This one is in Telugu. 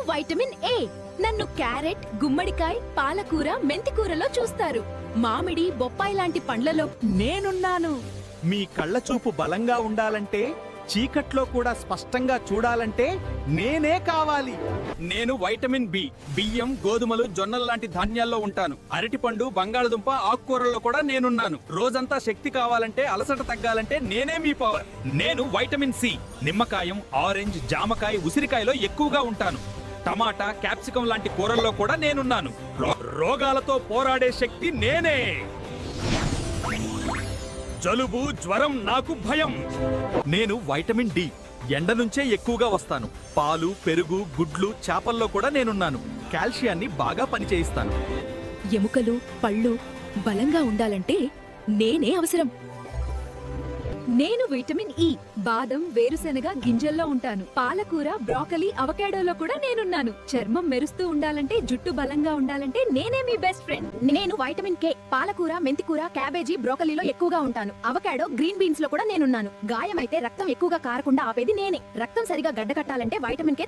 Vitamin A. నన్ను క్యారెట్, గుమ్మడికాయ, పాలకూర, మెంతికూరలో చూస్తారు. మామిడి, బొప్పాయి లాంటి పండ్లలో నేనున్నాను. మీ కళ్ళ చూపు బలంగా ఉండాలంటే, చీకట్లో కూడా స్పష్టంగా చూడాలంటే నేనే కావాలి. నేను వైటమిన్ బి. బియ్యం, గోధుమలు, జొన్నలు లాంటి ధాన్యాల్లో ఉంటాను. అరటిపండు, బంగాళదుంప, ఆకుకూరల్లో కూడా నేనున్నాను. రోజంతా శక్తి కావాలంటే, అలసట తగ్గాలంటే నేనే మీ పవర్. నేను వైటమిన్ సి. నిమ్మకాయం, ఆరెంజ్, జామకాయ, ఉసిరికాయలో ఎక్కువగా ఉంటాను. టమాటా, క్యాప్సికం లాంటి కూరల్లో కూడా నేనున్నాను. రోగాలతో పోరాడే శక్తి నేనే. జలుబు, జ్వరం నాకు భయం. నేను వైటమిన్ డి. ఎండ నుంచే ఎక్కువగా వస్తాను. పాలు, పెరుగు, గుడ్లు, చేపల్లో కూడా నేనున్నాను. కాల్షియాన్ని బాగా పనిచేయిస్తాను. ఎముకలు, పళ్ళు బలంగా ఉండాలంటే నేనే అవసరం. నేను విటమిన్ ఇ. బాదం, వేరుశెనగ గింజల్లో ఉంటాను. పాలకూర, బ్రోకలీ, అవకాడోలో కూడా నేనున్నాను. చర్మం మెరుస్తూ ఉండాలంటే, జుట్టు బలంగా ఉండాలంటే నేనే మీ బెస్ట్ ఫ్రెండ్. నేను వైటమిన్ కే. పాలకూర, మెంతికూర, క్యాబేజీ, బ్రోకలీలో ఎక్కువగా ఉంటాను. అవకాడో, గ్రీన్ బీన్స్ లో కూడా నేనున్నాను. గాయమైతే రక్తం ఎక్కువగా కారకుండా ఆపేది నేనే. రక్తం సరిగా గడ్డకట్టాలంటే వైటమిన్ కే